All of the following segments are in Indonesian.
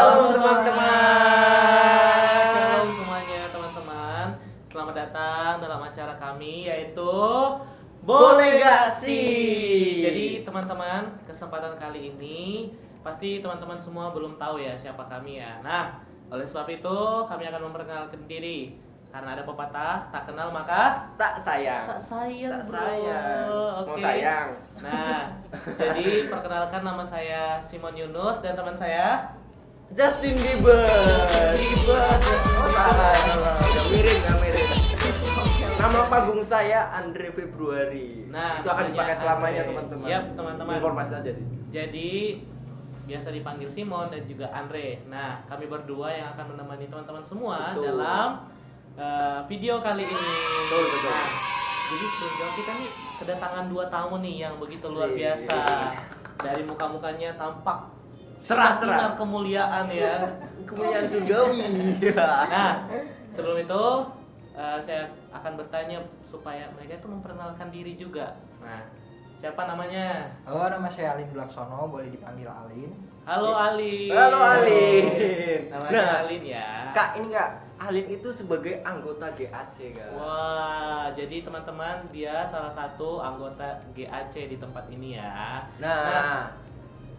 Shalom teman-teman. Shalom semuanya teman-teman. Selamat datang dalam acara kami yaitu Boleh Gak Sih? Jadi teman-teman, kesempatan kali ini pasti teman-teman semua belum tahu ya siapa kami ya. Nah, oleh sebab itu kami akan memperkenalkan diri. Karena ada pepatah, tak kenal maka Tak sayang. tak sayang, Tak bro. sayang. Mau Oke. sayang. Nah, jadi perkenalkan nama saya Simon Yunus dan teman saya Justin Bieber. Justin Bieber. Oh, salah. Gak mirip. Nama panggung saya Andre Februari. Nah, itu akan namanya dipakai selamanya Andre. teman-teman. Yap, teman-teman. Informasi aja sih. Jadi biasa dipanggil Simon dan juga Andre. Nah, kami berdua yang akan menemani teman-teman semua Betul. dalam video kali ini. Betul. Nah, jadi sebelum jauh kita nih kedatangan 2 tamu nih yang begitu luar Asik. biasa. Dari muka-mukanya tampak Cerah. sinar kemuliaan ya. Kemuliaan surgawi. Nah, sebelum itu saya akan bertanya supaya mereka itu memperkenalkan diri juga. Nah, siapa namanya? Halo, nama saya Alin Bulaksono, boleh dipanggil Alin. Halo Alin. Halo Alin. Namanya Nah, Alin ya. Kak, ini Kak, Alin itu sebagai anggota GAC, Kak. Wah, jadi teman-teman dia salah satu anggota GAC di tempat ini ya. Nah,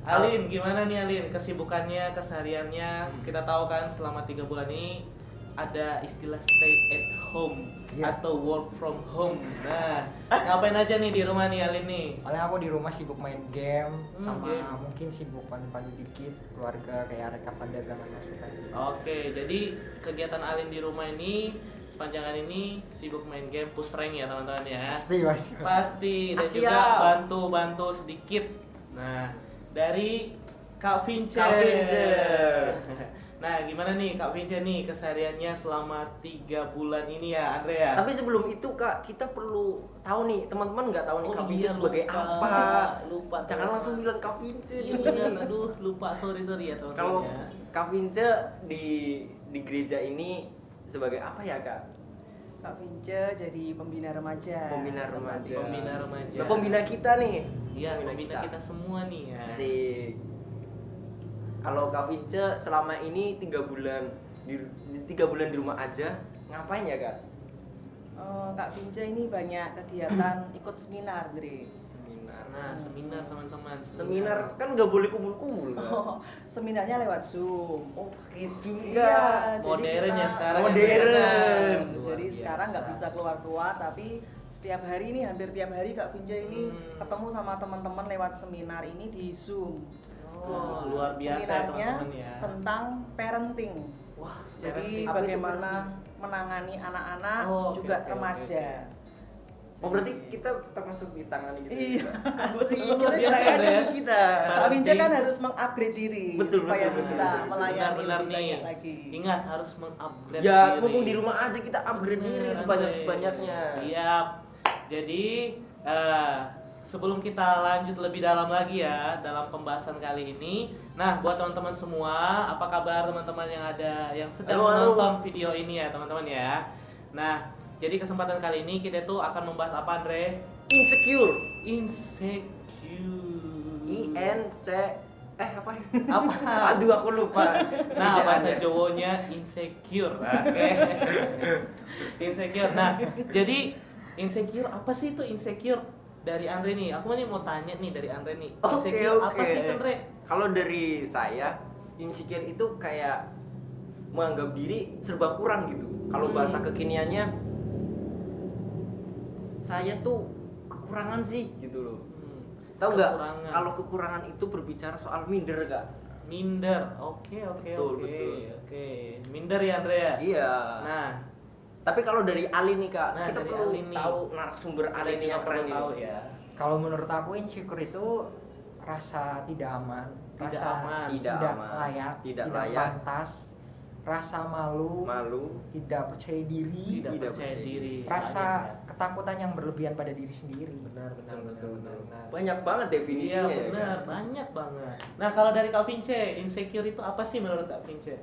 Alin, gimana nih Alin? Kesibukannya, kesehariannya, kita tahu kan selama 3 bulan ini ada istilah stay at home Iya. atau work from home. Nah, ngapain aja nih di rumah nih Alin nih? Paling aku di rumah sibuk main game, sama game. mungkin sibuk pandu-pandu dikit, keluarga kayak rekapan dagangan masukan. Oke, jadi kegiatan Alin di rumah ini sepanjang hari ini sibuk main game push rank ya teman-teman ya. Pasti. Pasti dan Siap. juga bantu-bantu sedikit. Nah, dari Kak Vince. Kak Vince. Nah, gimana nih Kak Vince nih kesehariannya selama 3 bulan ini ya, Andre ya? tapi sebelum itu Kak, kita perlu tahu nih, teman-teman nggak tahu nih Oh Kak iya, Vince sebagai lupa. apa. Lupa. Jangan langsung bilang Kak Vince Iya nih. benar, aduh lupa, sorry ya teman-teman. Kalau ya. Kak Vince di gereja ini sebagai apa ya Kak? Kak Vince jadi pembina remaja. Pembina remaja. Pembina remaja. Nah, pembina kita nih. Iya, pembina kita semua nih ya. Asik. Kalau Kak Vince selama ini 3 bulan di 3 bulan di rumah aja, ngapain ya Kak? Kak Vince ini banyak kegiatan ikut seminar, Dre. Seminar. Nah, seminar teman-teman. Seminar kan nggak boleh kumpul-kumpul Kak. Oh, seminarnya lewat Zoom. Oh, pakai Zoom Iya, Kak. jadi Modern ya kita- sekarang. Modern. ya, Luar Jadi biasa. sekarang nggak bisa keluar-keluar, tapi setiap hari ini, hampir tiap hari Kak Vince ini ketemu sama teman-teman lewat seminar ini di Zoom. Oh, luar biasa ya Seminarnya teman-teman ya. tentang parenting. Wah, Jadi parenting. Apa itu bagaimana menangani anak-anak Oh, oke, juga oke, remaja. Oh, berarti kita termasuk di tangan gitu. Iya. Asik. Luar Kita biasa ditangani ya. kita. Kak Vince kan harus mengupgrade diri Betul, supaya betul, bisa betul. melayani Benar-benar lebih nih. banyak lagi. Ingat harus mengupgrade Ya, diri. mumpung di rumah aja kita upgrade diri Bener, sebanyak-banyaknya. Iya. Jadi sebelum kita lanjut lebih dalam lagi ya dalam pembahasan kali ini. Nah, buat teman-teman semua, apa kabar teman-teman yang yang sedang Halo, halo. menonton video ini ya, teman-teman ya. Nah, jadi kesempatan kali ini kita tuh akan membahas apa, Andre? Insecure. Insecure. apa? Apa? Aduh, aku lupa. Nah, bahasa Bacaannya. Jawanya insecure. Oke. Insecure. Nah, jadi insecure apa sih itu insecure dari Andre nih? Aku nih mau tanya nih dari Andre nih. Insecure apa sih itu, Andre? Kalau dari saya, insecure itu kayak menganggap diri serba kurang gitu. Kalau bahasa kekiniannya, saya tuh kekurangan sih gitu loh. Tahu nggak? Kekurangan. Kalau kekurangan itu berbicara soal minder Kak. Minder. Oke. Betul, betul. Oke. Minder ya, Andre ya? Iya. Nah, Tapi kalau dari Ali nih Kak, Nah, kita dari perlu Ali nih. tahu narasumber Ali nih yang keren tahu ini. ya. Kalau menurut aku insecure itu rasa tidak aman, Tidak rasa aman. Tidak tidak aman, layak, tidak layak. pantas, rasa malu, Malu, tidak percaya diri, Tidak percaya diri. rasa Banyak ya. ketakutan yang berlebihan pada diri sendiri. Benar. betul. benar. Banyak banget Iya definisinya ya benar, Kak. banyak banget. Nah kalau dari Kak Vince, insecure itu apa sih menurut Kak Vince?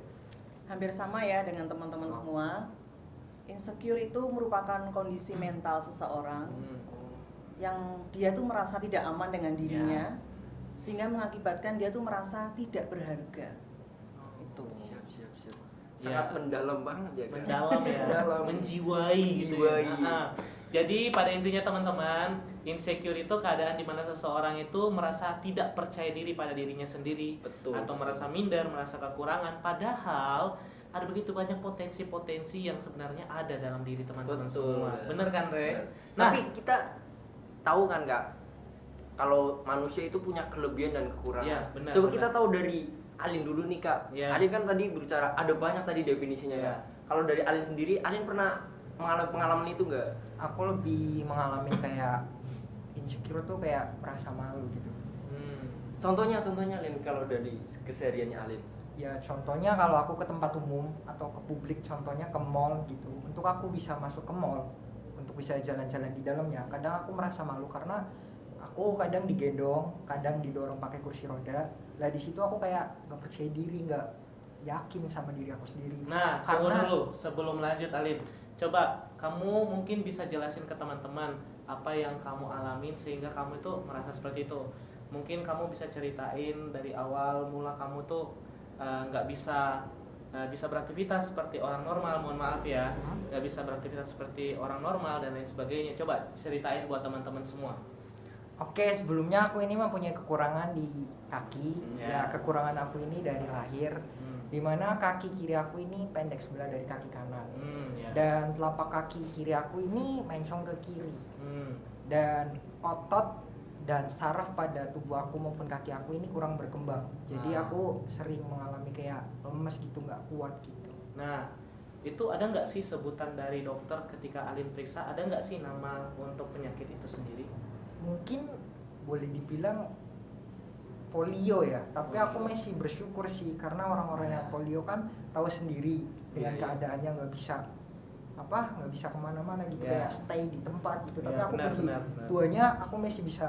Hampir sama ya dengan teman-teman semua. Insecure itu merupakan kondisi mental seseorang yang dia tuh merasa tidak aman dengan dirinya, sehingga mengakibatkan dia tuh merasa tidak berharga. Itu. siap. Sangat Ya. mendalam banget ya, Kak. Mendalam ya, Mendalam. menjiwai gitu ya. Menjiwai. Jadi pada intinya teman-teman, insecure itu keadaan di mana seseorang itu merasa tidak percaya diri pada dirinya sendiri, Betul. atau merasa minder, merasa kekurangan, padahal ada begitu banyak potensi-potensi yang sebenarnya ada dalam diri teman-teman Betul. semua. Bener kan, Re? Bener. Nah, Tapi kita tahu kan, Kak, kalau manusia itu punya kelebihan dan kekurangan. Iya, benar, Coba benar. kita tahu dari Alin dulu nih, Kak. Iya. Alin kan tadi berbicara ada banyak tadi definisinya, Iya. Kak. Kalau dari Alin sendiri, Alin pernah mengalami pengalaman itu enggak? Aku lebih mengalami kayak insecure tuh kayak merasa malu gitu. Contohnya Alin kalau dari kesehariannya Alin. Ya contohnya kalau aku ke tempat umum atau ke publik, contohnya ke mall gitu. Untuk aku bisa masuk ke mall, untuk bisa jalan-jalan di dalamnya, kadang aku merasa malu karena aku kadang digendong, kadang didorong pakai kursi roda. Lah di situ aku kayak nggak percaya diri, nggak yakin sama diri aku sendiri. Nah, tunggu Karena- dulu sebelum lanjut Alin. Coba kamu mungkin bisa jelasin ke teman-teman apa yang kamu alamin sehingga kamu itu merasa seperti itu. Mungkin kamu bisa ceritain dari awal mula kamu tuh nggak bisa beraktivitas seperti orang normal, mohon maaf ya, nggak bisa beraktivitas seperti orang normal dan lain sebagainya. Coba ceritain buat teman-teman semua. Oke, sebelumnya aku ini mempunyai kekurangan di kaki. Ya. Ya, kekurangan aku ini dari lahir, dimana kaki kiri aku ini pendek sebelah dari kaki kanan. Ya. Dan telapak kaki kiri aku ini mencong ke kiri. Hmm. Dan otot dan saraf pada tubuh aku maupun kaki aku ini kurang berkembang. Jadi Ah. aku sering mengalami kayak lemes gitu, nggak kuat gitu. Nah, itu ada nggak sih sebutan dari dokter ketika Alin periksa? Ada nggak sih nama untuk penyakit itu sendiri? Mungkin boleh dibilang polio ya, tapi aku Polio. masih bersyukur sih karena orang-orang yang polio kan tahu sendiri dengan Iya, iya. keadaannya nggak bisa kemana-mana gitu, Iya. kayak stay di tempat gitu. Tapi Iya, aku benar, puji benar, benar. Tuhannya aku masih bisa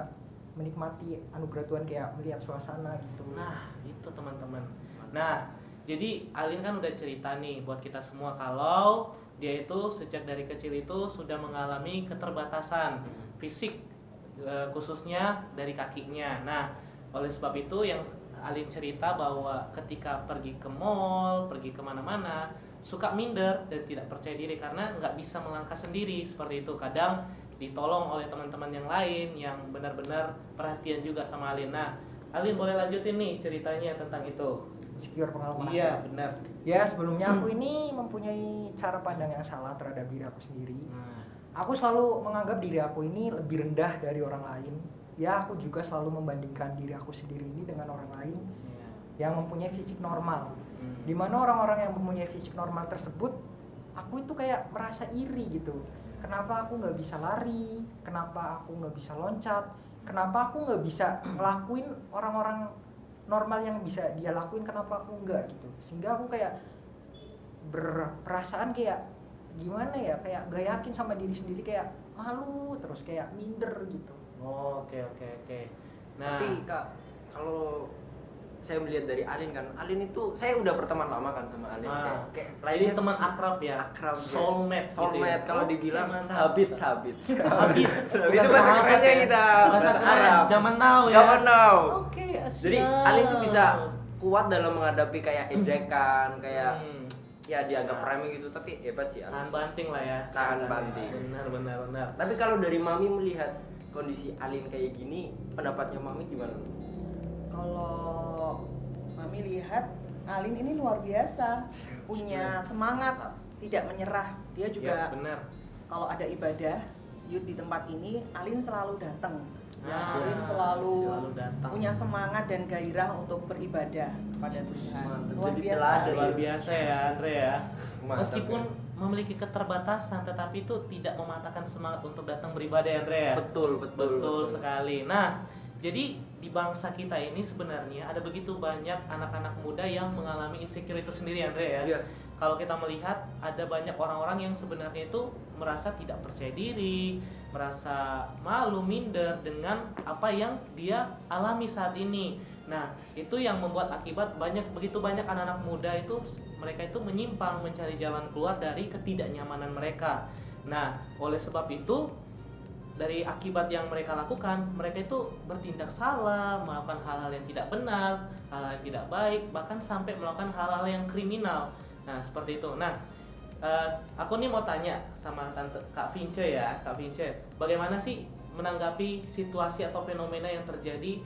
menikmati anugerah Tuhan kayak melihat suasana gitu. Nah, itu teman-teman. Nah, jadi Alin kan udah cerita nih buat kita semua kalau dia itu sejak dari kecil itu sudah mengalami keterbatasan fisik, khususnya dari kakinya. Nah, oleh sebab itu yang Alin cerita bahwa ketika pergi ke mall, pergi kemana-mana, suka minder dan tidak percaya diri karena nggak bisa melangkah sendiri seperti itu. Kadang ditolong oleh teman-teman yang lain yang benar-benar perhatian juga sama Alin. Nah, Alin boleh lanjutin nih ceritanya tentang itu. Secure pengalaman aku. Iya, benar. Ya sebelumnya aku ini mempunyai cara pandang yang salah terhadap diri aku sendiri. Nah, Aku selalu menganggap diri aku ini lebih rendah dari orang lain. Ya aku juga selalu membandingkan diri aku sendiri ini dengan orang lain iya. yang mempunyai fisik normal. Hmm. Dimana orang-orang yang mempunyai fisik normal tersebut, aku itu kayak merasa iri gitu. Kenapa aku nggak bisa lari? Kenapa aku nggak bisa loncat? Kenapa aku nggak bisa ngelakuin orang-orang normal yang bisa dia lakuin? Kenapa aku nggak gitu? Sehingga aku kayak berperasaan kayak gimana ya? Kayak gak yakin sama diri sendiri, kayak malu terus, kayak minder gitu. Oh, oke. Nah, Tapi Kak, kalau saya melihat dari Alin kan, Alin itu saya udah berteman lama kan sama Alin. Nah, kayak jadi lainnya teman akrab ya, akrab ya. soulmate, Soulmate kalau Oke, dibilang mantap. sahabit. Sahabit. Itu bahasa kerennya kita, Bahasa bahasa keren, Arab. zaman now ya. Zaman now. Oke, asyik. Jadi Alin tuh bisa kuat dalam menghadapi kayak ejekan, kayak ya dianggap remeh gitu, tapi hebat sih tahan Alin. banting lah ya. Tahan banting. Benar. Tapi kalau dari Mami melihat kondisi Alin kayak gini, pendapatnya Mami gimana? Kalau Mami lihat Alin ini luar biasa, punya semangat, tidak menyerah. Dia Ya, juga benar. kalau ada ibadah youth di tempat ini, Alin selalu datang. Ah, Alin selalu datang. punya semangat dan gairah untuk beribadah kepada Tuhan. Mantap. Luar Jadi biasa. teladan. Luar biasa ya Andre ya. Mantap, Meskipun ya. memiliki keterbatasan tetapi itu tidak mematahkan semangat untuk datang beribadah ya Andre ya. Betul sekali. Nah, jadi di bangsa kita ini sebenarnya ada begitu banyak anak-anak muda yang mengalami insecure itu sendiri Andre ya. Iya. Kalau kita melihat ada banyak orang-orang yang sebenarnya itu merasa tidak percaya diri, merasa malu, minder dengan apa yang dia alami saat ini. Nah, itu yang membuat akibat begitu banyak anak-anak muda itu mereka itu menyimpang mencari jalan keluar dari ketidaknyamanan mereka. Nah, oleh sebab itu dari akibat yang mereka lakukan, mereka itu bertindak salah, melakukan hal-hal yang tidak benar, hal-hal yang tidak baik, bahkan sampai melakukan hal-hal yang kriminal. Nah, seperti itu. Nah, aku nih mau tanya sama tante Kak Vince ya, Kak Vince, bagaimana sih menanggapi situasi atau fenomena yang terjadi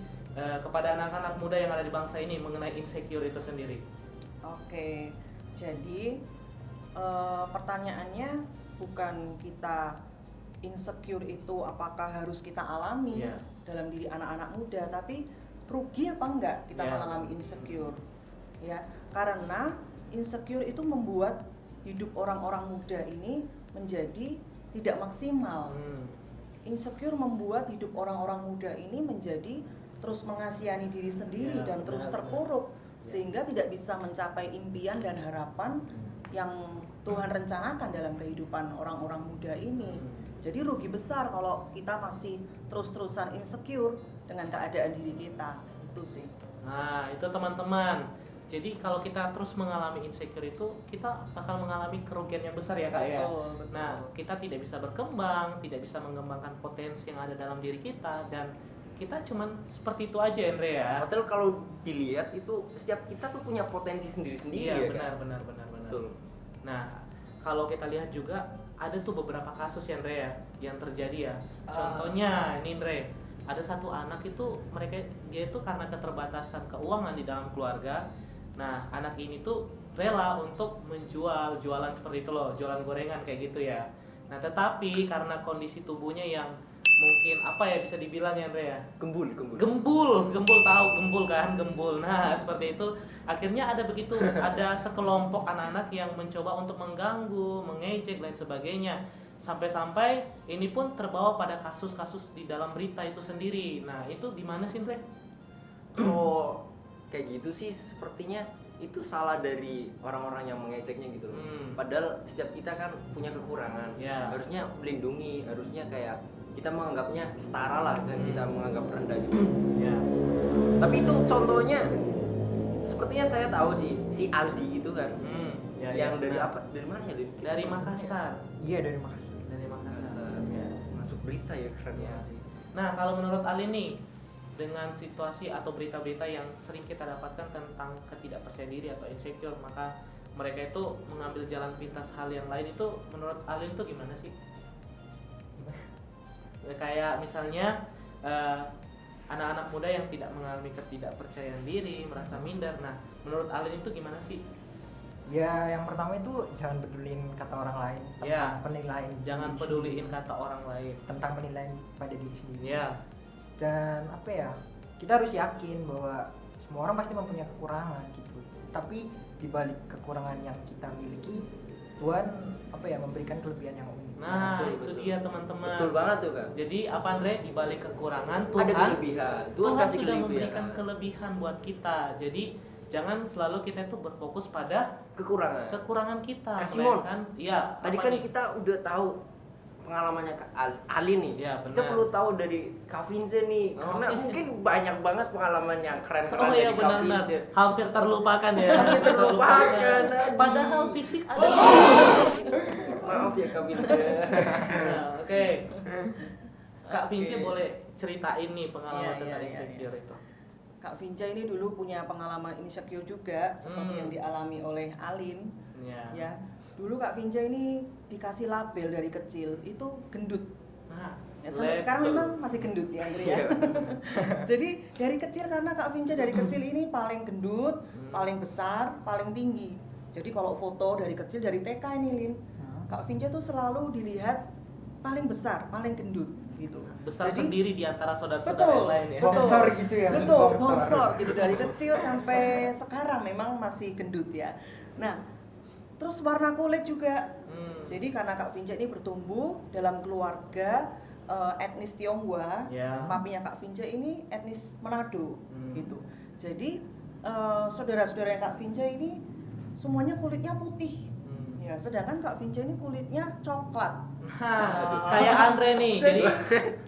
kepada anak-anak muda yang ada di bangsa ini mengenai insecure itu sendiri? Oke, jadi pertanyaannya bukan kita insecure itu apakah harus kita alami dalam diri anak-anak muda, tapi rugi apa enggak kita mengalami insecure, ya? Karena insecure itu membuat hidup orang-orang muda ini menjadi tidak maksimal. Insecure membuat hidup orang-orang muda ini menjadi terus mengasihani diri sendiri dan terus terpuruk sehingga tidak bisa mencapai impian dan harapan yang Tuhan rencanakan dalam kehidupan orang-orang muda ini. Jadi rugi besar kalau kita masih terus-terusan insecure dengan keadaan diri kita. Itu sih. Nah, itu teman-teman. Jadi kalau kita terus mengalami insecure itu, kita bakal mengalami kerugian yang besar ya Kak ya. Betul. Nah, kita tidak bisa berkembang, tidak bisa mengembangkan potensi yang ada dalam diri kita, dan kita cuman seperti itu aja Andre ya. Padahal kalau dilihat itu setiap kita tuh punya potensi sendiri-sendiri Iya, ya benar. Betul. Nah, kalau kita lihat juga ada tuh beberapa kasus ya Andre ya yang terjadi ya. Contohnya ini Andre, ada satu anak itu dia itu karena keterbatasan keuangan di dalam keluarga. Nah, anak ini tuh rela untuk jualan seperti itu loh, jualan gorengan kayak gitu ya. Nah, tetapi karena kondisi tubuhnya yang mungkin apa ya bisa dibilang ya Andre ya? Gembul. Tahu gembul kan, gembul. Nah, seperti itu akhirnya ada sekelompok anak-anak yang mencoba untuk mengganggu, mengejek dan sebagainya. Sampai-sampai ini pun terbawa pada kasus-kasus di dalam berita itu sendiri. Nah, itu di mana sih, Andre? Oh, kayak gitu sih sepertinya itu salah dari orang-orang yang mengejeknya gitu loh. Padahal setiap kita kan punya kekurangan. Harusnya melindungi, harusnya kayak kita menganggapnya setara lah dan kita menganggap rendah gitu. Tapi itu contohnya sepertinya saya tahu sih si Aldi itu kan. Yang dari apa? Dari mana ya? Dari Makassar. Iya, dari Makassar. Ya. Masuk berita ya, keren Ya. sih. Nah, kalau menurut Ali nih, dengan situasi atau berita-berita yang sering kita dapatkan tentang ketidakpercayaan diri atau insecure, maka mereka itu mengambil jalan pintas hal yang lain, itu menurut Ali itu gimana sih? Kayak misalnya anak-anak muda yang tidak mengalami ketidakpercayaan diri, merasa minder. Nah, menurut Alin itu gimana sih? Ya, yang pertama itu jangan peduliin kata orang lain tentang penilaian. Jangan diri peduliin sendiri. kata orang lain Tentang penilaian pada diri sendiri. Ya. Dan apa ya? Kita harus yakin bahwa semua orang pasti mempunyai kekurangan gitu. Tapi di balik kekurangan yang kita miliki, Tuhan memberikan kelebihan yang unik. Nah, betul. dia teman-teman. Betul banget tuh kan. Jadi apa Andre, di balik kekurangan Tuhan ada kelebihan. Tuhan kasih sudah kelebihan. memberikan kelebihan buat kita. Jadi jangan selalu kita itu berfokus pada kekurangan kita. Kasih Mon. Kan? Iya. Tadi kan kita udah tahu pengalamannya Kak Ali nih. Ya, benar. Kita perlu tahu dari Kak Vince nih, karena mungkin banyak banget pengalaman yang keren-keren Oh iya, dari Kak benar-benar. Vince. Hampir terlupakan ya. Hampir terlupakan. Padahal fisik ada. Maaf ya Kak Vince. Nah, oke. Kak Vince boleh ceritain nih pengalaman Iya, tentang iya, insecure itu. Kak Vinca ini dulu punya pengalaman insecure juga seperti yang dialami oleh Alin. Ya. Dulu Kak Vinca ini dikasih label dari kecil itu gendut. Nah, Ya, sampai sekarang memang masih gendut ya Andre ya. Jadi dari kecil, karena Kak Vinca dari kecil ini paling gendut, paling besar, paling tinggi. Jadi kalau foto dari kecil dari TK ini Lin, Kak Vinca tuh selalu dilihat paling besar, paling gendut gitu. besar Jadi, sendiri di antara saudara-saudara yang lain ya. Bongsor gitu ya. Betul, bongsor gitu dari kecil sampai sekarang memang masih gendut ya. Nah, terus warna kulit juga. Jadi karena Kak Vinca ini bertumbuh dalam keluarga etnis Tionghoa, papinya Kak Vinca ini etnis Manado gitu. Jadi saudara-saudara Kak Vinca ini semuanya kulitnya putih. Ya, sedangkan Kak Vinca ini kulitnya coklat. Kayak Andre nih.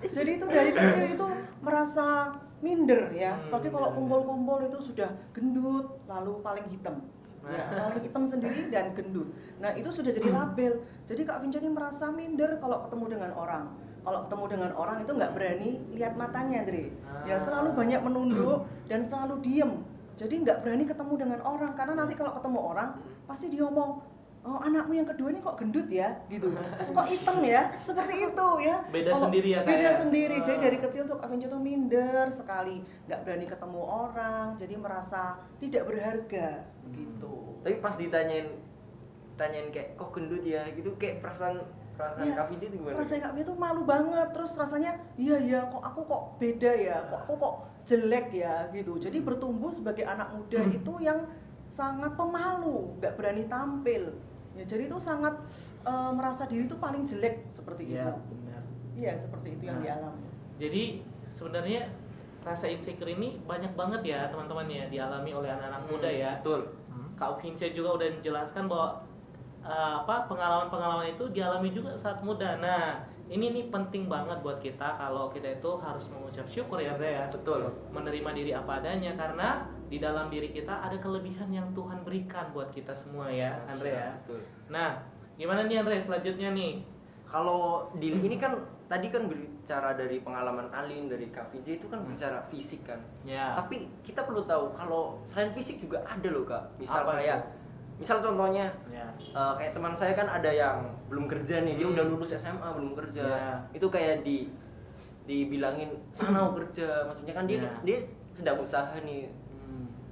Jadi itu dari kecil itu merasa minder ya. Apalagi kalau kumpul-kumpul itu sudah gendut, lalu paling hitam. Ya, paling hitam sendiri dan gendut. Nah, itu sudah jadi label. Jadi Kak Vinca ini merasa minder kalau ketemu dengan orang. kalau ketemu dengan orang itu nggak berani lihat matanya, Dri. Ya selalu banyak menunduk dan selalu diem. Jadi nggak berani ketemu dengan orang karena nanti kalau ketemu orang pasti dia ngomong, oh anakmu yang kedua ini kok gendut ya, gitu. Terus kok hitam ya, seperti itu ya. Beda sendiri ya, beda sendiri. Jadi dari kecil tuh Kak Vinci tuh minder sekali, nggak berani ketemu orang, jadi merasa tidak berharga, gitu. Tapi pas tanyain kayak kok gendut ya, gitu kayak perasaan Kak Vinci itu gimana? Perasaan Kak Vinci tuh malu banget, terus rasanya iya kok aku kok beda ya, kok aku kok jelek ya, gitu. Jadi bertumbuh sebagai anak muda itu yang sangat pemalu, nggak berani tampil. Ya, jadi itu sangat merasa diri itu paling jelek seperti itu. Benar. Iya, seperti itu yang dialami. Jadi sebenarnya rasa insecure ini banyak banget ya teman-teman ya dialami oleh anak-anak muda ya. Betul. Kak Vince juga udah menjelaskan bahwa pengalaman-pengalaman itu dialami juga saat muda. Nah, ini nih penting banget buat kita kalau kita itu harus mengucap syukur ya, Andre ya. Betul. Menerima diri apa adanya karena di dalam diri kita ada kelebihan yang Tuhan berikan buat kita semua ya, Andre ya. Betul. Nah, gimana nih Andre selanjutnya nih? Kalau di ini kan tadi kan berbicara dari pengalaman Alin, dari Kak Vinci itu kan bicara fisik kan. Ya. Tapi kita perlu tahu kalau selain fisik juga ada loh Kak. Misal contohnya kayak teman saya kan ada yang belum kerja nih, dia udah lulus SMA belum kerja. Itu kayak dibilangin sana mau kerja, maksudnya kan dia sedang usaha nih.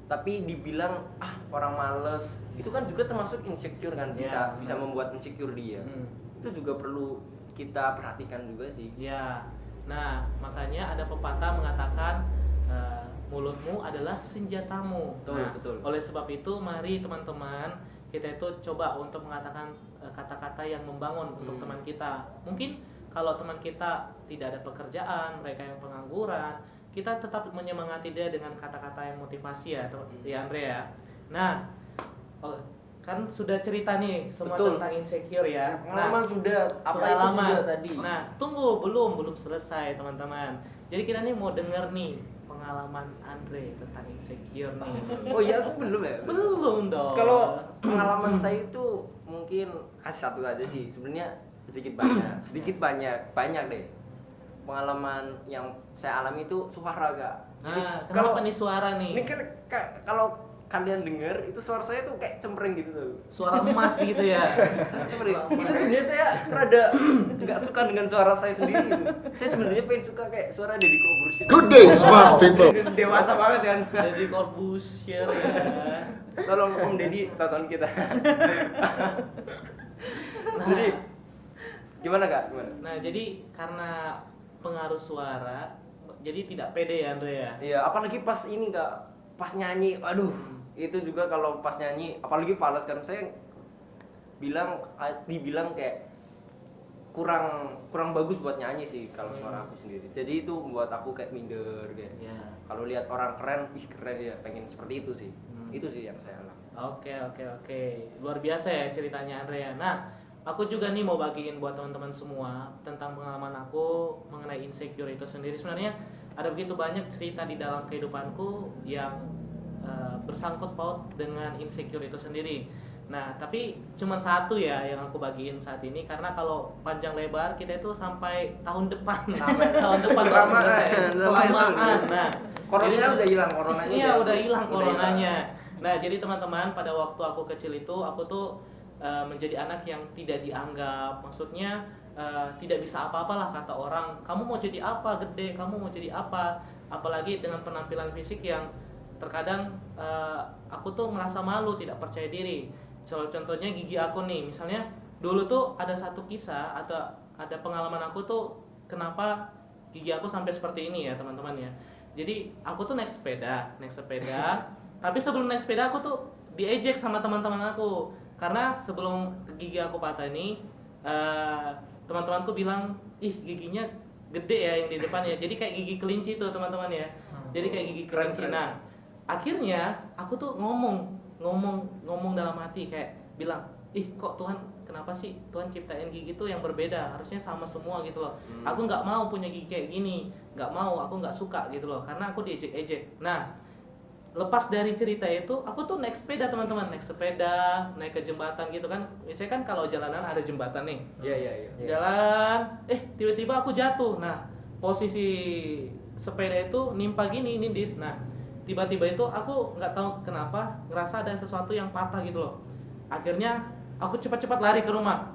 Tapi dibilang orang males, itu kan juga termasuk insecure kan, bisa membuat insecure dia. Itu juga perlu kita perhatikan juga sih. Ya. Nah, makanya ada pepatah mengatakan mulutmu adalah senjatamu. Betul. Oleh sebab itu, mari teman-teman kita itu coba untuk mengatakan kata-kata yang membangun untuk teman kita. Mungkin kalau teman kita tidak ada pekerjaan, mereka yang pengangguran, kita tetap menyemangati dia dengan kata-kata yang motivasi ya, ya Andre ya. Nah, kan sudah cerita nih semua tentang insecure ya. Pengalaman sudah, pengalaman itu sudah tadi. Nah, tunggu belum selesai teman-teman. Jadi kita nih mau denger nih pengalaman Andre tentang insecure nih. Oh iya, aku belum ya? Belum dong. Kalau pengalaman saya itu mungkin kasih satu aja sih. Sebenarnya sedikit banyak deh. Pengalaman yang saya alami itu suara Kak. Nah, kenapa nih suara nih? Ini kan kalau kalian dengar itu suara saya tuh kayak cempreng gitu tuh. Suara emas gitu ya. Itu sebenarnya saya rada nggak suka dengan suara saya sendiri gitu. Saya sebenarnya pengen suka kayak suara Deddy Corbuzier. Good day, smart people. Dewasa banget kan. Deddy Corbuzier ya. Tolong Om Deddy tonton kita. Jadi gimana Kak? Gimana? Nah, jadi karena pengaruh suara jadi tidak pede ya Andre ya. Iya, apalagi pas ini Kak, pas nyanyi, aduh, itu juga kalau pas nyanyi, apalagi fals kan saya dibilang kayak kurang bagus buat nyanyi sih kalau suara aku sendiri. Jadi itu membuat aku kayak minder kayak. Ya. Kalau lihat orang keren, keren ya, pengen seperti itu sih. Itu sih yang saya alami. Oke. Luar biasa ya ceritanya Andre ya. Nah, aku juga nih mau bagiin buat teman-teman semua tentang pengalaman aku mengenai insecure itu sendiri. Sebenarnya ada begitu banyak cerita di dalam kehidupanku yang bersangkut paut dengan insecure itu sendiri. Nah, tapi cuma satu ya yang aku bagiin saat ini karena kalau panjang lebar kita itu sampai tahun depan. Tahun depan baru selesai. Kelamaan. Nah, coronanya udah hilang coronanya. Iya, udah hilang coronanya. Nah, jadi teman-teman pada waktu aku kecil itu aku tuh menjadi anak yang tidak dianggap. Maksudnya tidak bisa apa-apalah kata orang. Kamu mau jadi apa gede? Kamu mau jadi apa? Apalagi dengan penampilan fisik yang terkadang aku tuh merasa malu, tidak percaya diri. Contohnya gigi aku nih, misalnya dulu tuh ada satu kisah, ada pengalaman aku tuh kenapa gigi aku sampai seperti ini ya teman-teman ya. Jadi aku tuh naik sepeda, tapi sebelum naik sepeda aku tuh diejek sama teman-teman aku karena sebelum gigi aku patah ini teman-temanku bilang giginya gede ya yang di depan ya, jadi kayak gigi kelinci tuh teman-teman ya, jadi kayak gigi kelinci. Nah akhirnya aku tuh ngomong dalam hati kayak bilang, kok Tuhan kenapa sih Tuhan ciptain gigi tuh yang berbeda, harusnya sama semua gitu loh. Aku nggak mau punya gigi kayak gini, nggak mau, aku nggak suka gitu loh, karena aku diejek-ejek. Nah lepas dari cerita itu, aku tuh naik sepeda teman-teman, naik ke jembatan gitu kan. Misalnya kan kalau jalanan ada jembatan nih. Iya. Jalan, tiba-tiba aku jatuh. Nah, posisi sepeda itu nimpa gini, nindis. Nah, tiba-tiba itu aku nggak tahu kenapa ngerasa ada sesuatu yang patah gitu loh. Akhirnya aku cepat-cepat lari ke rumah.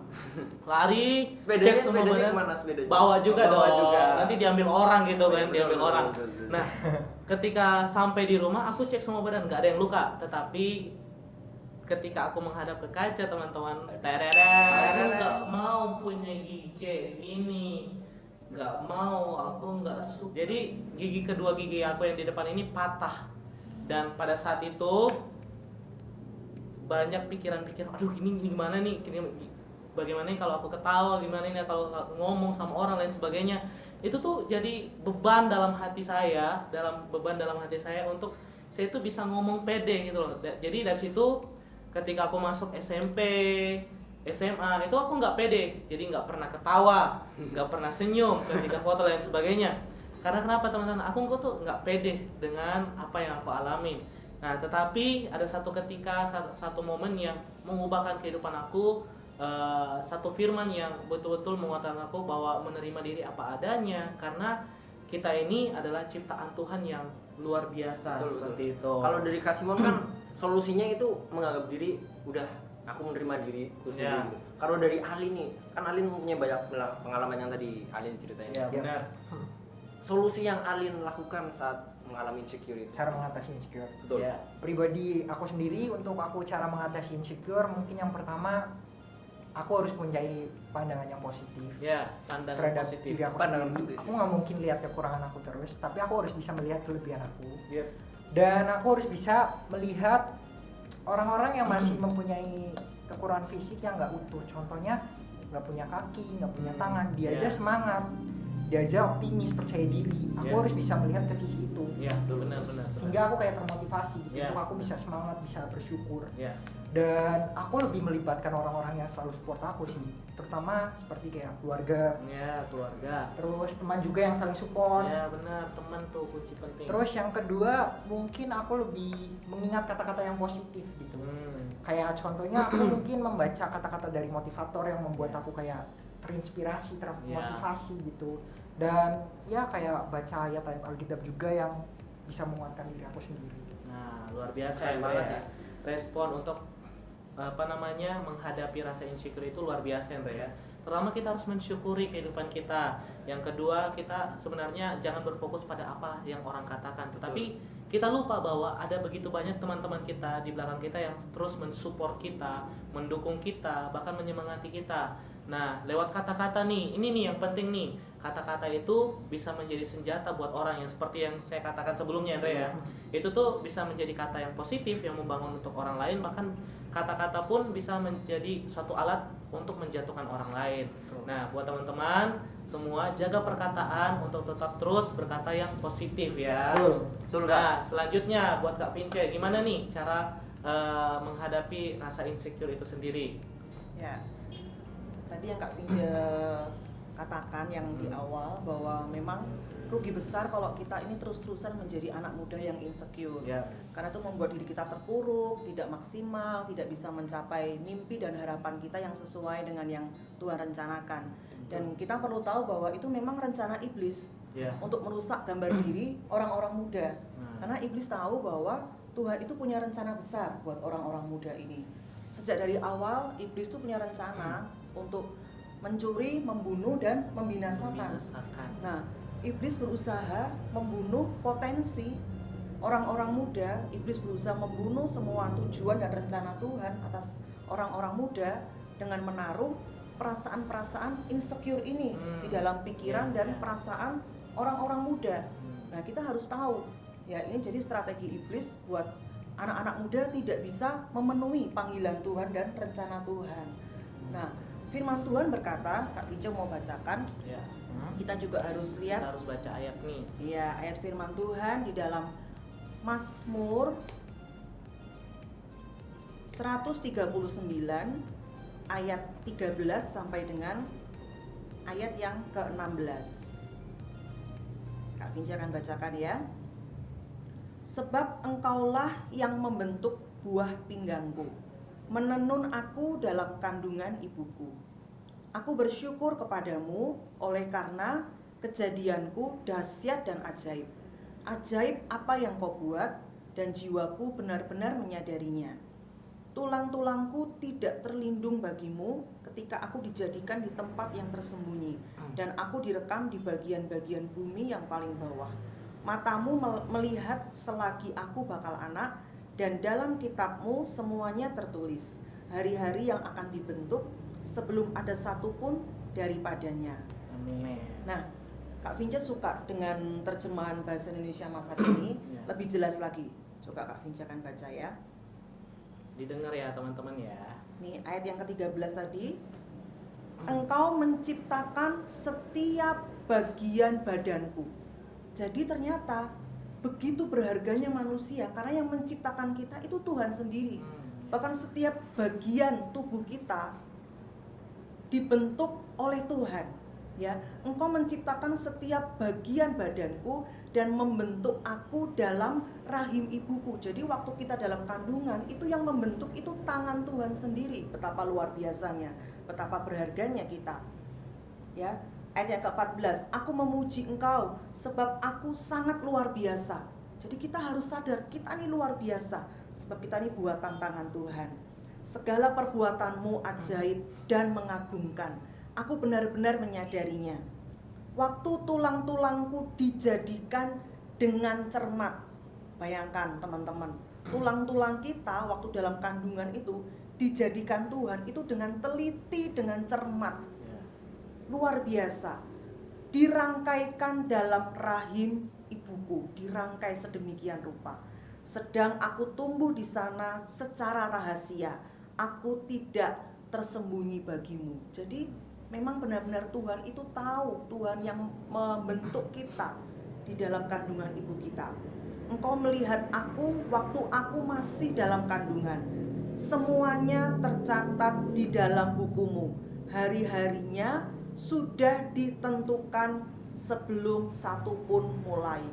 Lari, cek semua badan. Bawa juga dong. Nanti diambil orang gitu kan, diambil orang. Nah, ketika sampai di rumah aku cek semua badan, nggak ada yang luka. Tetapi ketika aku menghadap ke kaca teman-teman, aku nggak mau punya gigi kayak gini. Nggak mau, aku nggak suka. Jadi kedua gigi aku yang di depan ini patah. Dan pada saat itu banyak pikiran-pikiran, aduh ini gimana nih, bagaimana nih kalau aku ketawa, gimana nih kalau aku ngomong sama orang lain sebagainya. Itu tuh jadi beban dalam hati saya untuk saya itu bisa ngomong pede gitu loh. Jadi dari situ ketika aku masuk SMP, SMA itu aku nggak pede, jadi nggak pernah ketawa, nggak pernah senyum ketika foto dan sebagainya. Karena kenapa teman-teman? Aku tuh nggak pede dengan apa yang aku alami. Nah, tetapi ada satu ketika, satu momen yang mengubahkan kehidupan aku, satu firman yang betul-betul menguatkan aku bahwa menerima diri apa adanya, karena kita ini adalah ciptaan Tuhan yang luar biasa. Betul, seperti itu. Kalau dari Kasimon kan solusinya itu menganggap diri udah aku menerima diriku sendiri. Gitu. Kalau dari Alin nih, kan Alin punya banyak pengalaman yang tadi Alin ceritain. Ya, benar. Solusi yang Alin lakukan saat mengalami insecurity. Cara mengatasi insecure. Betul. Ya. Pribadi aku sendiri, untuk aku cara mengatasi insecure, mungkin yang pertama aku harus mempunyai pandangan yang positif. Ya, pandangan terhadap positif. diri aku sendiri. Aku nggak mungkin lihat kekurangan aku terus, tapi aku harus bisa melihat kelebihan aku. Yep. Dan aku harus bisa melihat orang-orang yang masih mempunyai kekurangan fisik yang nggak utuh. Contohnya nggak punya kaki, nggak punya tangan, dia aja semangat, dia aja optimis, percaya diri. Aku harus bisa melihat ke sisi itu. Ya, benar. Sehingga aku kayak termotivasi gitu. Untuk aku bisa semangat, bisa bersyukur. Dan aku lebih melibatkan orang-orang yang selalu support aku sih, terutama seperti kayak keluarga. Keluarga. Terus teman juga yang saling support. Benar, teman tuh kunci penting. Terus yang kedua, mungkin aku lebih mengingat kata-kata yang positif gitu. Kayak contohnya aku mungkin membaca kata-kata dari motivator yang membuat aku kayak terinspirasi, termotivasi gitu. Dan ya kayak baca ayat-ayat Alkitab juga yang bisa menguatkan diri aku sendiri. Nah, luar biasa ya. Respon untuk menghadapi rasa insecure itu luar biasa ya. Pertama, kita harus mensyukuri kehidupan kita. Yang kedua, kita sebenarnya jangan berfokus pada apa yang orang katakan, tetapi kita lupa bahwa ada begitu banyak teman-teman kita di belakang kita yang terus mensupport kita, mendukung kita, bahkan menyemangati kita. Nah, lewat kata-kata nih, ini nih yang penting nih. Kata-kata itu bisa menjadi senjata buat orang yang seperti yang saya katakan sebelumnya, Andre ya. Itu tuh bisa menjadi kata yang positif yang membangun untuk orang lain, bahkan kata-kata pun bisa menjadi suatu alat untuk menjatuhkan orang lain. Nah, buat teman-teman semua, jaga perkataan untuk tetap terus berkata yang positif ya. Betul. Nah, selanjutnya buat Kak Pince, gimana nih cara menghadapi rasa insecure itu sendiri? Ya, tadi yang Kak Pince katakan yang di awal bahwa memang rugi besar kalau kita ini terus-terusan menjadi anak muda yang insecure. Karena itu membuat diri kita terpuruk, tidak maksimal, tidak bisa mencapai mimpi dan harapan kita yang sesuai dengan yang Tuhan rencanakan. Dan kita perlu tahu bahwa itu memang rencana iblis untuk merusak gambar diri orang-orang muda. Karena iblis tahu bahwa Tuhan itu punya rencana besar buat orang-orang muda ini. Sejak dari awal iblis itu punya rencana untuk mencuri, membunuh, dan membinasakan. Nah, iblis berusaha membunuh potensi orang-orang muda. Iblis berusaha membunuh semua tujuan dan rencana Tuhan atas orang-orang muda dengan menaruh perasaan-perasaan insecure ini di dalam pikiran dan perasaan orang-orang muda. Nah, kita harus tahu, ya ini jadi strategi iblis buat anak-anak muda tidak bisa memenuhi panggilan Tuhan dan rencana Tuhan. Nah, firman Tuhan berkata, Kak Pince mau bacakan. Kita juga harus lihat. Kita harus baca ayat nih. Iya, ayat firman Tuhan di dalam Mazmur 139 ayat 13 sampai dengan ayat yang ke-16. Kak Pince akan bacakan ya. Sebab engkaulah yang membentuk buah pinggangku, menenun aku dalam kandungan ibuku. Aku bersyukur kepadamu oleh karena kejadianku dahsyat dan ajaib. Ajaib apa yang kau buat, dan jiwaku benar-benar menyadarinya. Tulang-tulangku tidak terlindung bagimu ketika aku dijadikan di tempat yang tersembunyi, dan aku direkam di bagian-bagian bumi yang paling bawah. Matamu melihat selagi aku bakal anak, dan dalam kitabmu semuanya tertulis, hari-hari yang akan dibentuk sebelum ada satu pun daripadanya. Amin. Nah, Kak Vinca suka dengan terjemahan bahasa Indonesia masa kini, lebih jelas lagi. Coba Kak Vinca akan baca ya. Didengar ya teman-teman ya. Nih ayat yang ke-13 tadi. Engkau menciptakan setiap bagian badanku. Jadi ternyata begitu berharganya manusia, karena yang menciptakan kita itu Tuhan sendiri. Bahkan setiap bagian tubuh kita dibentuk oleh Tuhan, ya. Engkau menciptakan setiap bagian badanku dan membentuk aku dalam rahim ibuku. Jadi waktu kita dalam kandungan, itu yang membentuk itu tangan Tuhan sendiri. Betapa luar biasanya, betapa berharganya kita, ya. Ayat yang ke-14, aku memuji engkau sebab aku sangat luar biasa. Jadi kita harus sadar, kita ini luar biasa sebab kita ini buatan tangan Tuhan. Segala perbuatanmu ajaib dan mengagumkan. Aku benar-benar menyadarinya. Waktu tulang-tulangku dijadikan dengan cermat. Bayangkan teman-teman, tulang-tulang kita waktu dalam kandungan itu dijadikan Tuhan itu dengan teliti, dengan cermat. Luar biasa. Dirangkaikan dalam rahim ibuku, dirangkai sedemikian rupa. Sedang aku tumbuh di sana secara rahasia. Aku tidak tersembunyi bagimu. Jadi memang benar-benar Tuhan itu tahu, Tuhan yang membentuk kita di dalam kandungan ibu kita. Engkau melihat aku waktu aku masih dalam kandungan. Semuanya tercatat di dalam bukumu. Hari-harinya sudah ditentukan sebelum satu pun mulai.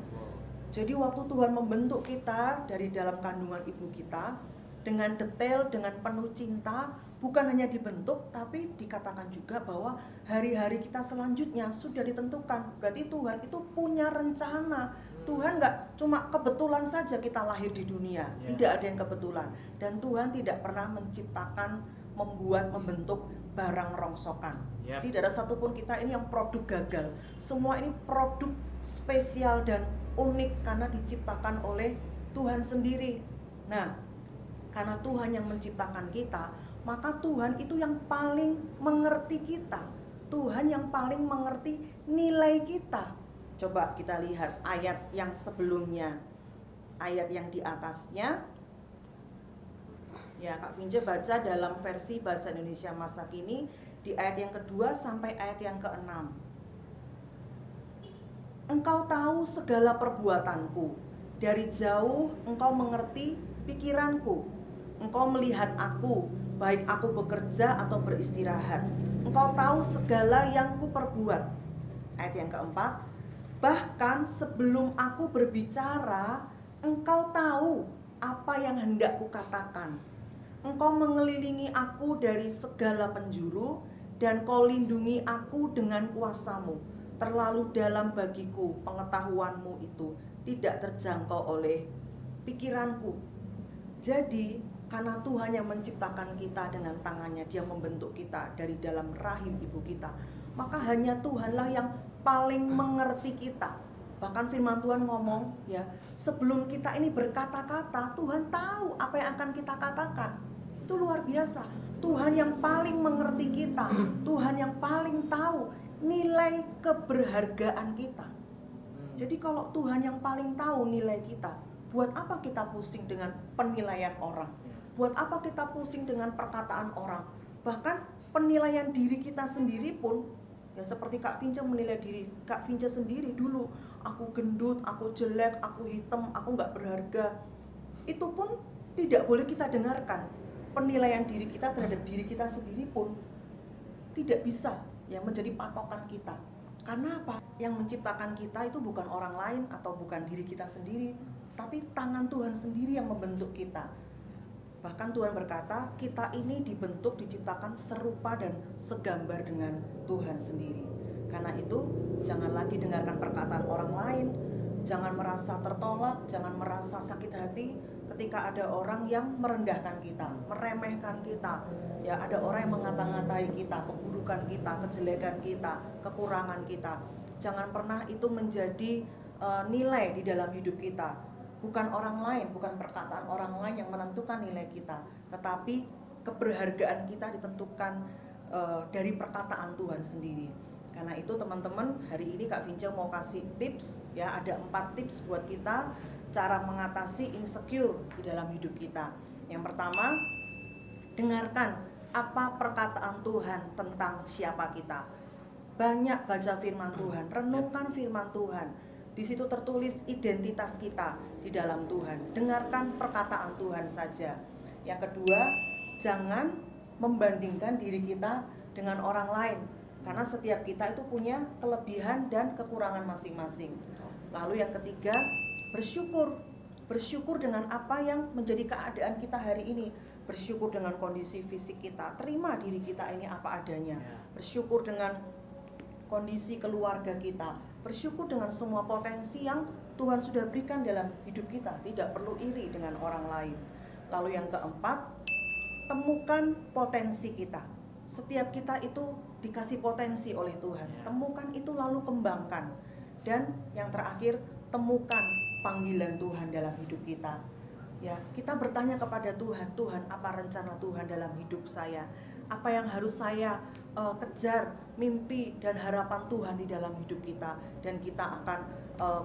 Jadi waktu Tuhan membentuk kita dari dalam kandungan ibu kita dengan detail, dengan penuh cinta, bukan hanya dibentuk, tapi dikatakan juga bahwa hari-hari kita selanjutnya sudah ditentukan. Berarti Tuhan itu punya rencana. Tuhan nggak cuma kebetulan saja kita lahir di dunia, tidak ada yang kebetulan. Dan Tuhan tidak pernah menciptakan, membentuk barang rongsokan. Tidak ada satupun kita ini yang produk gagal. Semua ini produk spesial dan unik karena diciptakan oleh Tuhan sendiri. Nah, karena Tuhan yang menciptakan kita, maka Tuhan itu yang paling mengerti kita. Tuhan yang paling mengerti nilai kita. Coba kita lihat ayat yang sebelumnya, ayat yang di atasnya. Ya, Kak Vinca baca dalam versi bahasa Indonesia masa kini di ayat yang kedua sampai ayat yang ke-6. Engkau tahu segala perbuatanku, dari jauh engkau mengerti pikiranku. Engkau melihat aku, baik aku bekerja atau beristirahat. Engkau tahu segala yang kuperbuat. Ayat yang keempat, bahkan sebelum aku berbicara, engkau tahu apa yang hendak kukatakan. Engkau mengelilingi aku dari segala penjuru, dan kau lindungi aku dengan kuasamu. Terlalu dalam bagiku pengetahuanmu itu, tidak terjangkau oleh pikiranku. Jadi karena Tuhan yang menciptakan kita dengan tangannya, Dia membentuk kita dari dalam rahim ibu kita, maka hanya Tuhanlah yang paling mengerti kita. Bahkan firman Tuhan ngomong, ya, sebelum kita ini berkata-kata, Tuhan tahu apa yang akan kita katakan. Itu luar biasa. Tuhan yang paling mengerti kita, Tuhan yang paling tahu nilai keberhargaan kita. Jadi kalau Tuhan yang paling tahu nilai kita, buat apa kita pusing dengan penilaian orang? Buat apa kita pusing dengan perkataan orang? Bahkan penilaian diri kita sendiri pun, ya seperti Kak Vinca menilai diri Kak Vinca sendiri dulu, aku gendut, aku jelek, aku hitam, aku gak berharga. Itu pun tidak boleh kita dengarkan. Penilaian diri kita terhadap diri kita sendiri pun tidak bisa ya menjadi patokan kita. Karena apa? Yang menciptakan kita itu bukan orang lain atau bukan diri kita sendiri, tapi tangan Tuhan sendiri yang membentuk kita. Bahkan Tuhan berkata, kita ini dibentuk, diciptakan serupa dan segambar dengan Tuhan sendiri. Karena itu, jangan lagi dengarkan perkataan orang lain, jangan merasa tertolak, jangan merasa sakit hati ketika ada orang yang merendahkan kita, meremehkan kita. Ya, ada orang yang mengata-ngatai kita, keburukan kita, kejelekan kita, kekurangan kita. Jangan pernah itu menjadi nilai di dalam hidup kita. Bukan orang lain, bukan perkataan orang lain yang menentukan nilai kita, tetapi keberhargaan kita ditentukan dari perkataan Tuhan sendiri. Karena itu teman-teman, hari ini Kak Vince mau kasih tips, ya, ada 4 tips buat kita cara mengatasi insecure di dalam hidup kita. Yang pertama, dengarkan apa perkataan Tuhan tentang siapa kita. Banyak baca firman Tuhan, renungkan firman Tuhan. Di situ tertulis identitas kita di dalam Tuhan. Dengarkan perkataan Tuhan saja. Yang kedua, jangan membandingkan diri kita dengan orang lain. Karena setiap kita itu punya kelebihan dan kekurangan masing-masing. Lalu yang ketiga, bersyukur. Bersyukur dengan apa yang menjadi keadaan kita hari ini. Bersyukur dengan kondisi fisik kita. Terima diri kita ini apa adanya. Bersyukur dengan kondisi keluarga kita. Bersyukur dengan semua potensi yang Tuhan sudah berikan dalam hidup kita. Tidak perlu iri dengan orang lain. Lalu yang keempat, temukan potensi kita. Setiap kita itu dikasih potensi oleh Tuhan. Temukan itu lalu kembangkan. Dan yang terakhir, temukan panggilan Tuhan dalam hidup kita. Ya, kita bertanya kepada Tuhan, Tuhan, apa rencana Tuhan dalam hidup saya? Apa yang harus saya kejar, mimpi dan harapan Tuhan di dalam hidup kita, dan kita akan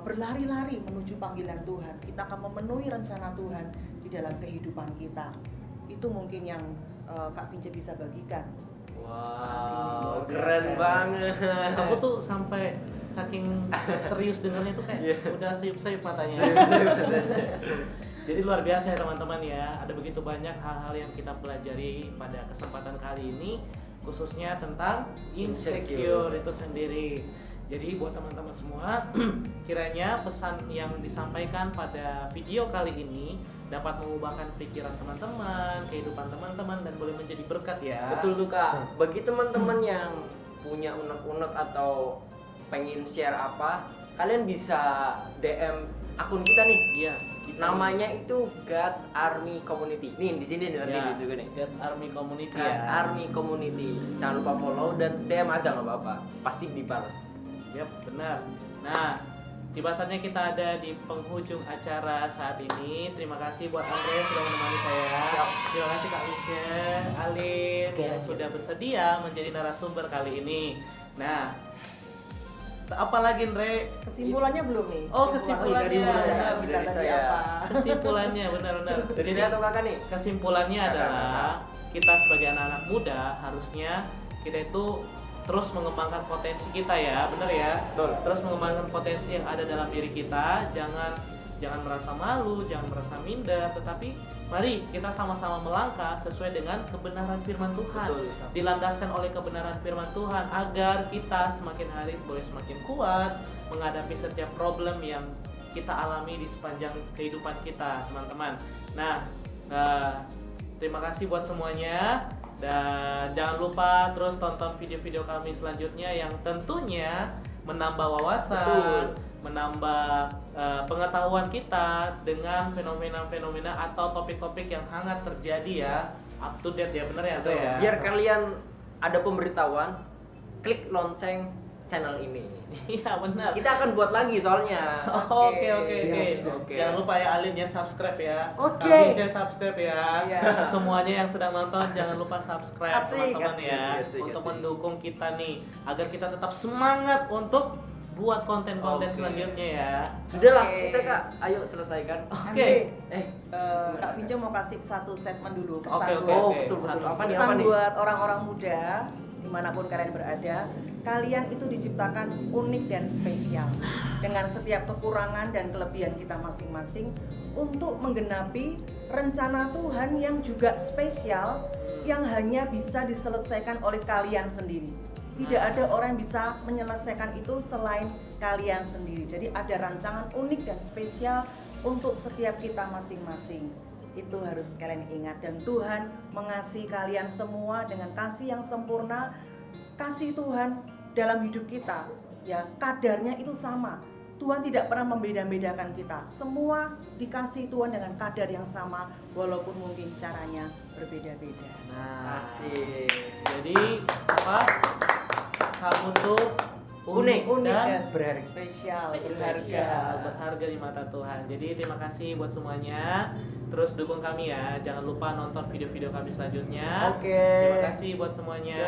berlari-lari menuju panggilan Tuhan. Kita akan memenuhi rencana Tuhan di dalam kehidupan kita. Itu mungkin yang Kak Vince bisa bagikan. Wow, keren banget. Aku tuh sampai saking serius dengarnya tuh kayak udah sayup-sayup matanya. Jadi luar biasa ya teman-teman ya. Ada begitu banyak hal-hal yang kita pelajari pada kesempatan kali ini, khususnya tentang insecure itu sendiri. Jadi buat teman-teman semua, kiranya pesan yang disampaikan pada video kali ini dapat mengubahkan pikiran teman-teman, kehidupan teman-teman, dan boleh menjadi berkat ya. Betul tuh Kak. Bagi teman-teman yang punya unek-unek atau pengen share apa, kalian bisa DM akun kita nih. Iya. Namanya itu God's Army Community. Nih di sini nanti juga nih. God's Army Community. God's Army Community. Jangan lupa follow dan DM aja nggak apa-apa. Pasti dibalas. Yap, benar. Nah, tiba saatnya kita ada di penghujung acara saat ini. Terima kasih buat Andre sudah menemani saya. Terima kasih Kak Vince, Alin yang sudah bersedia menjadi narasumber kali ini. Nah, apalagi Andre? Kesimpulannya belum nih. Oh, kesimpulannya. Dari saya. Kesimpulannya benar-benar. Jadi atau kakak nih? Kesimpulannya adalah kita sebagai anak-anak muda harusnya kita itu terus mengembangkan potensi kita ya, benar ya? Betul. Terus mengembangkan potensi yang ada dalam diri kita. Jangan merasa malu, jangan merasa minder, tetapi mari kita sama-sama melangkah sesuai dengan kebenaran firman Tuhan. Betul. Dilandaskan oleh kebenaran firman Tuhan agar kita semakin hari boleh semakin kuat menghadapi setiap problem yang kita alami di sepanjang kehidupan kita, teman-teman. Nah, terima kasih buat semuanya. Dan jangan lupa terus tonton video-video kami selanjutnya yang tentunya menambah wawasan, menambah pengetahuan kita dengan fenomena-fenomena atau topik-topik yang hangat terjadi ya, up to date ya, bener ya tuh ya. Biar kalian ada pemberitahuan, klik lonceng channel ini. Iya benar. Kita akan buat lagi soalnya. Oke. Jangan lupa ya Alin ya, subscribe ya. Vince subscribe ya. Semuanya yang sedang nonton jangan lupa subscribe teman-teman ya, untuk mendukung kita nih agar kita tetap semangat untuk buat konten-konten selanjutnya ya. Sudahlah, kita Kak, ayo selesaikan. Oke. Kak Vince mau kasih satu statement dulu, pesan Betul. Pesan buat orang-orang muda dimanapun kalian berada, kalian itu diciptakan unik dan spesial dengan setiap kekurangan dan kelebihan kita masing-masing untuk menggenapi rencana Tuhan yang juga spesial, yang hanya bisa diselesaikan oleh kalian sendiri. Tidak ada orang yang bisa menyelesaikan itu selain kalian sendiri. Jadi ada rancangan unik dan spesial untuk setiap kita masing-masing. Itu harus kalian ingat, dan Tuhan mengasihi kalian semua dengan kasih yang sempurna. Kasih Tuhan dalam hidup kita ya kadarnya itu sama. Tuhan tidak pernah membeda-bedakan kita. Semua dikasih Tuhan dengan kadar yang sama, walaupun mungkin caranya berbeda-beda. Nah, asik. Jadi apa? Kamu tuh unik dan berharga, spesial, berharga di mata Tuhan. Jadi terima kasih buat semuanya. Terus dukung kami ya. Jangan lupa nonton video-video kami selanjutnya. Oke. Terima kasih buat semuanya.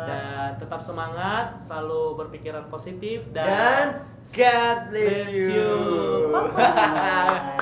Dan tetap semangat, selalu berpikiran positif dan God bless you. Bye.